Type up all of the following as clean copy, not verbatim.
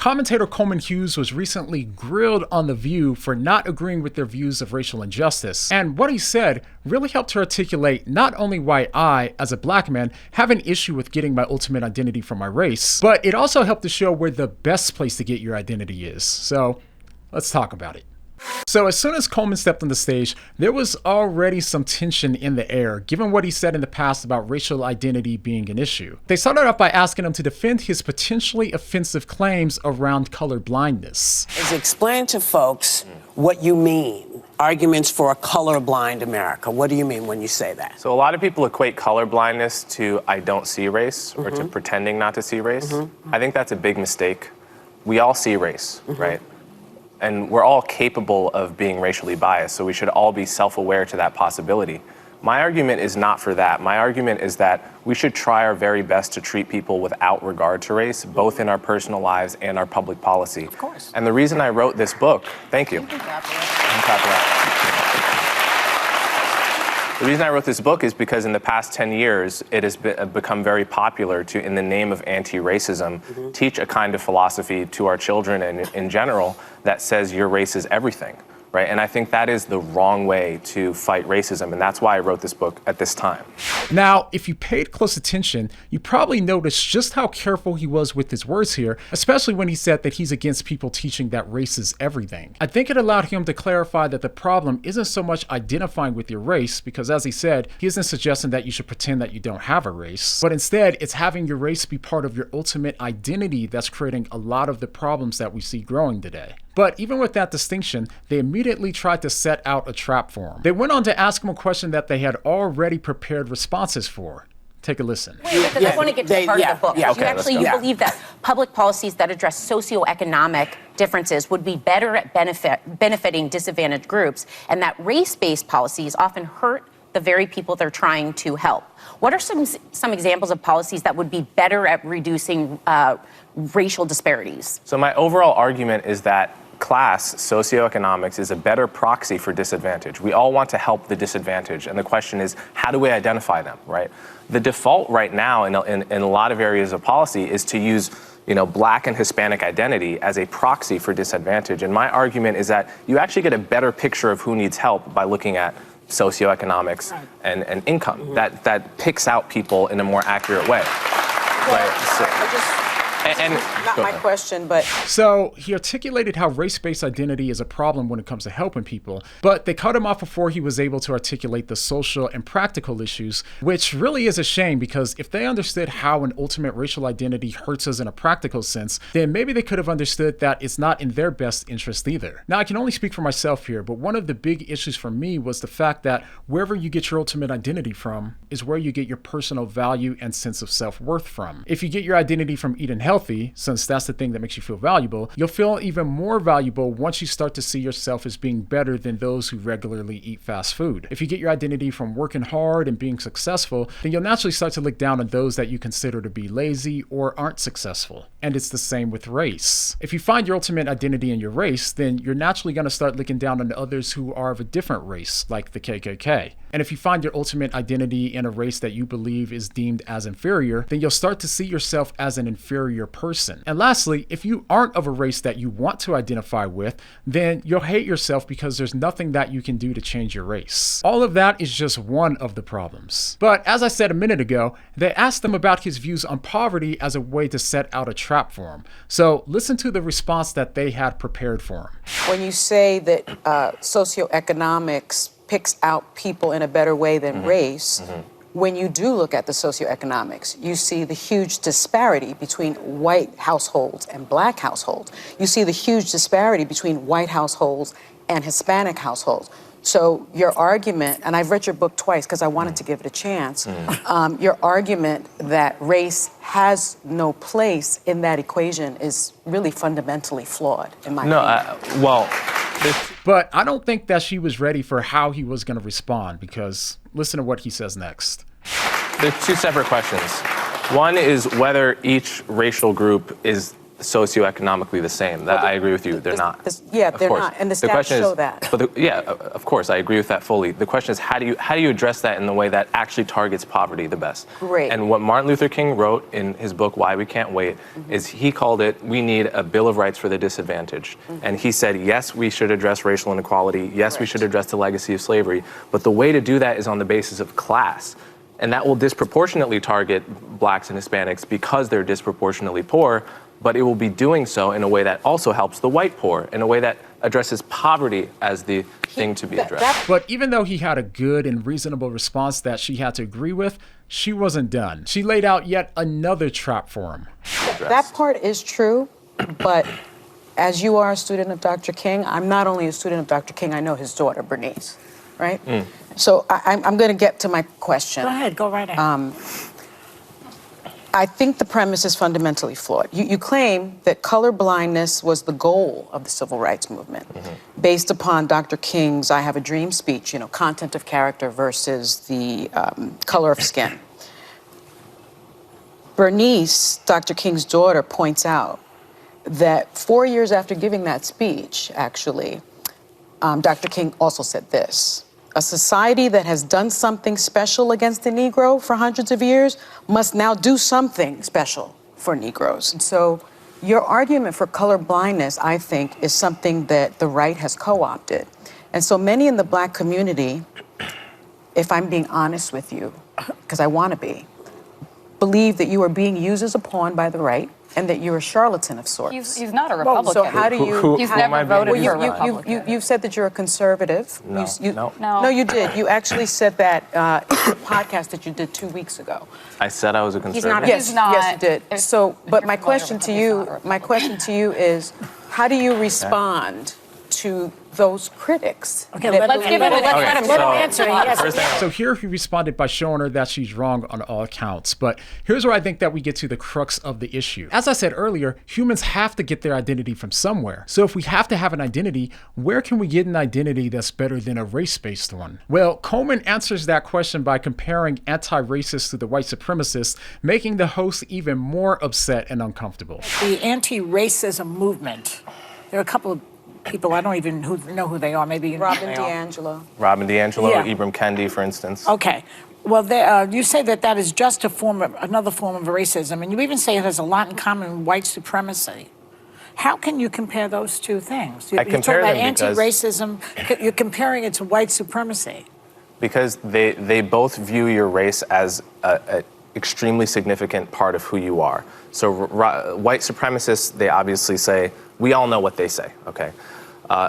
Commentator Coleman Hughes was recently grilled on The View for not agreeing with their views of racial injustice, and what he said really helped to articulate not only why I, as a black man, have an issue with getting my ultimate identity from my race, but it also helped to show where the best place to get your identity is. So let's talk about it. So as soon as Coleman stepped on the stage, there was already some tension in the air, given what he said in the past about racial identity being an issue. They started off by asking him to defend his potentially offensive claims around colorblindness. Explain to folks what you mean. Arguments for a colorblind America. What do you mean when you say that? So a lot of people equate colorblindness to I don't see race or to pretending not to see race. I think that's a big mistake. We all see race, right? And we're all capable of being racially biased, so we should all be self-aware to that possibility. My argument is not for that. My argument is that we should try our very best to treat people without regard to race, both in our personal lives and our public policy. Of course. And the reason I wrote this book, thank you. The reason I wrote this book is because in the past 10 years, it has become very popular to, in the name of anti-racism, teach a kind of philosophy to our children and in general that says your race is everything, right? And I think that is the wrong way to fight racism, and that's why I wrote this book at this time. Now, if you paid close attention, you probably noticed just how careful he was with his words here, especially when he said that he's against people teaching that race is everything. I think it allowed him to clarify that the problem isn't so much identifying with your race, because as he said, he isn't suggesting that you should pretend that you don't have a race, but instead it's having your race be part of your ultimate identity that's creating a lot of the problems that we see growing today. But even with that distinction, they immediately tried to set out a trap for him. They went on to ask him a question that they had already prepared responses for. Take a listen. Wait, because I want to get to the part of the book. You believe that public policies that address socioeconomic differences would be better at benefiting disadvantaged groups, and that race-based policies often hurt the very people they're trying to help. What are some examples of policies that would be better at reducing racial disparities? So my overall argument is that class, socioeconomics, is a better proxy for disadvantage. We all want to help the disadvantaged, and the question is, how do we identify them, right? The default right now in a lot of areas of policy is to use Black and Hispanic identity as a proxy for disadvantage, and my argument is that you actually get a better picture of who needs help by looking at socioeconomics and income. That picks out people in a more accurate way. Not my question, but... So he articulated how race-based identity is a problem when it comes to helping people, but they cut him off before he was able to articulate the social and practical issues, which really is a shame, because if they understood how an ultimate racial identity hurts us in a practical sense, then maybe they could have understood that it's not in their best interest either. Now, I can only speak for myself here, but one of the big issues for me was the fact that wherever you get your ultimate identity from is where you get your personal value and sense of self-worth from. If you get your identity from eating healthy, since that's the thing that makes you feel valuable, you'll feel even more valuable once you start to see yourself as being better than those who regularly eat fast food. If you get your identity from working hard and being successful, then you'll naturally start to look down on those that you consider to be lazy or aren't successful. And it's the same with race. If you find your ultimate identity in your race, then you're naturally going to start looking down on others who are of a different race, like the KKK. And if you find your ultimate identity in a race that you believe is deemed as inferior, then you'll start to see yourself as an inferior person. And lastly, if you aren't of a race that you want to identify with, then you'll hate yourself because there's nothing that you can do to change your race. All of that is just one of the problems. But as I said a minute ago, they asked him about his views on poverty as a way to set out a trap for him. So listen to the response that they had prepared for him. When you say that socioeconomics picks out people in a better way than race, when you do look at the socioeconomics, you see the huge disparity between white households and black households. You see the huge disparity between white households and Hispanic households. So your argument, and I've read your book twice because I wanted to give it a chance, your argument that race has no place in that equation is really fundamentally flawed, in my opinion. But I don't think that she was ready for how he was going to respond, because listen to what he says next. There's two separate questions. One is whether each racial group is socioeconomically the same. That I agree with you. They're not. They're not, and the stats show that. But of course, I agree with that fully. The question is, how do you address that in the way that actually targets poverty the best? Great. And what Martin Luther King wrote in his book Why We Can't Wait is he called it, we need a Bill of Rights for the disadvantaged. And he said, yes, we should address racial inequality. Yes, we should address the legacy of slavery. But the way to do that is on the basis of class. And that will disproportionately target blacks and Hispanics because they're disproportionately poor. But it will be doing so in a way that also helps the white poor, in a way that addresses poverty as the thing to be addressed. But even though he had a good and reasonable response that she had to agree with, she wasn't done. She laid out yet another trap for him. That part is true, but as you are a student of Dr. King, I'm not only a student of Dr. King, I know his daughter, Bernice, right? So I'm going to get to my question. Go ahead, go right ahead. I think the premise is fundamentally flawed. You claim that color blindness was the goal of the civil rights movement, based upon Dr. King's I Have a Dream speech, content of character versus the color of skin. Bernice, Dr. King's daughter, points out that 4 years after giving that speech, actually, Dr. King also said this: a society that has done something special against the Negro for hundreds of years must now do something special for Negroes. And so your argument for color blindness, I think, is something that the right has co-opted. And so many in the black community, if I'm being honest with you, because I want to be, believe that you are being used as a pawn by the right and that you're a charlatan of sorts. He's not a Republican. So how do you... He's never voted for a Republican. You've said that you're a conservative. No. No, you did. You actually said that in the podcast that you did 2 weeks ago. I said I was a conservative. Yes, He's not. yes, you did. So, but You're my familiar question with to him. He's you, not a Republican. my question to you is, how do you respond to those critics? Okay, Let's give him answer. Yes. So here he responded by showing her that she's wrong on all accounts. But here's where I think that we get to the crux of the issue. As I said earlier, humans have to get their identity from somewhere. So if we have to have an identity, where can we get an identity that's better than a race-based one? Well, Coleman answers that question by comparing anti-racists to the white supremacists, making the host even more upset and uncomfortable. The anti-racism movement, there are a couple of people, I don't even know who they are. Maybe you know Robin who they are. DiAngelo. Robin DiAngelo, Yeah. Ibram Kendi, for instance. Okay. Well, you say that is just another form of racism, and you even say it has a lot in common with white supremacy. How can you compare those two things? I compare about them because- anti-racism, you're comparing it to white supremacy. Because they both view your race as a extremely significant part of who you are. So white supremacists, they obviously say, we all know what they say, okay?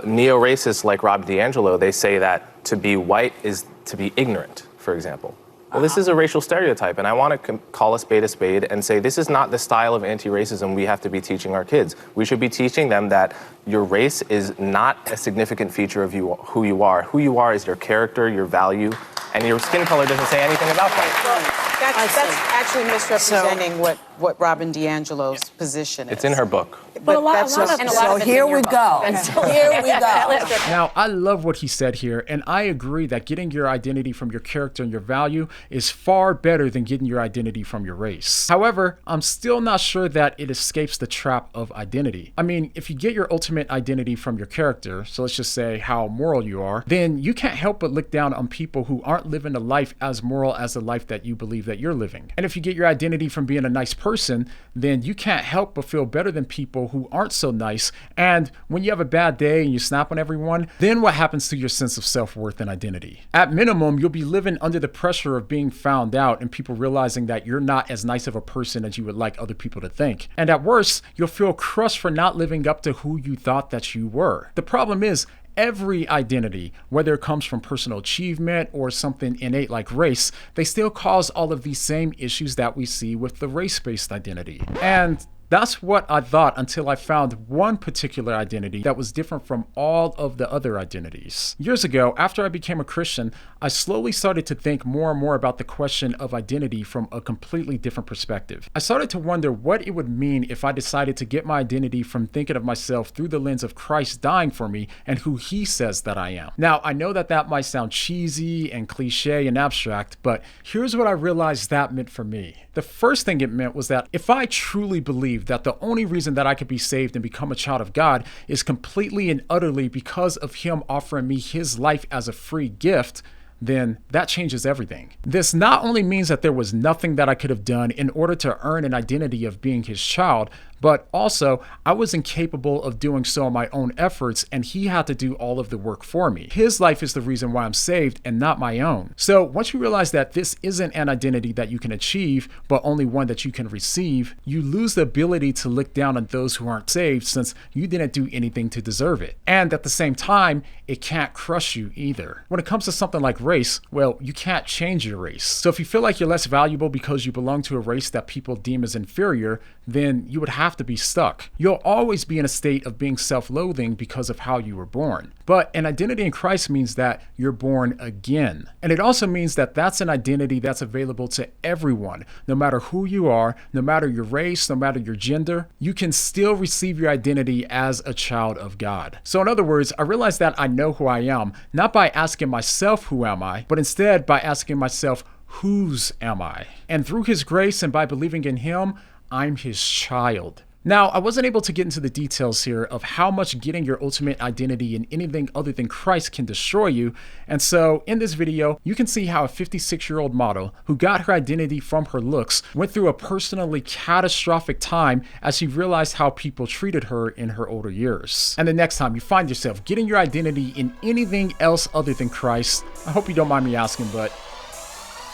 Neo-racists like Robin DiAngelo, they say that to be white is to be ignorant, for example. Well, this is a racial stereotype, and I want to call a spade and say this is not the style of anti-racism we have to be teaching our kids. We should be teaching them that your race is not a significant feature of who you are. Who you are is your character, your value, and your skin color doesn't say anything about that. That's actually misrepresenting what Robin DiAngelo's position is. It's in her book. But a lot of So here we go. Here we go. Now, I love what he said here, and I agree that getting your identity from your character and your value is far better than getting your identity from your race. However, I'm still not sure that it escapes the trap of identity. I mean, if you get your ultimate identity from your character, so let's just say how moral you are, then you can't help but look down on people who aren't living a life as moral as the life that you believe that you're living. And if you get your identity from being a nice person, then you can't help but feel better than people who aren't so nice. And when you have a bad day and you snap on everyone, then what happens to your sense of self-worth and identity? At minimum, you'll be living under the pressure of being found out and people realizing that you're not as nice of a person as you would like other people to think. And at worst, you'll feel crushed for not living up to who you thought that you were. The problem is, every identity, whether it comes from personal achievement or something innate like race, they still cause all of these same issues that we see with the race-based identity. And that's what I thought until I found one particular identity that was different from all of the other identities. Years ago, after I became a Christian, I slowly started to think more and more about the question of identity from a completely different perspective. I started to wonder what it would mean if I decided to get my identity from thinking of myself through the lens of Christ dying for me and who he says that I am. Now, I know that that might sound cheesy and cliche and abstract, but here's what I realized that meant for me. The first thing it meant was that if I truly believed believe that the only reason that I could be saved and become a child of God is completely and utterly because of him offering me his life as a free gift, then that changes everything. This not only means that there was nothing that I could have done in order to earn an identity of being his child, but also I was incapable of doing so on my own efforts, and he had to do all of the work for me. His life is the reason why I'm saved and not my own. So once you realize that this isn't an identity that you can achieve, but only one that you can receive, you lose the ability to look down on those who aren't saved since you didn't do anything to deserve it. And at the same time, it can't crush you either. When it comes to something like race, well, you can't change your race. So if you feel like you're less valuable because you belong to a race that people deem as inferior, then you would have to be stuck. You'll always be in a state of being self-loathing because of how you were born. But an identity in Christ means that you're born again. And it also means that that's an identity that's available to everyone. No matter who you are, no matter your race, no matter your gender, you can still receive your identity as a child of God. So in other words, I realize that I know who I am, not by asking myself, who am I, but instead by asking myself, whose am I? And through his grace and by believing in him, I'm his child. Now, I wasn't able to get into the details here of how much getting your ultimate identity in anything other than Christ can destroy you. And so in this video, you can see how a 56-year-old model who got her identity from her looks went through a personally catastrophic time as she realized how people treated her in her older years. And the next time you find yourself getting your identity in anything else other than Christ, I hope you don't mind me asking, but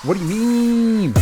what do you mean?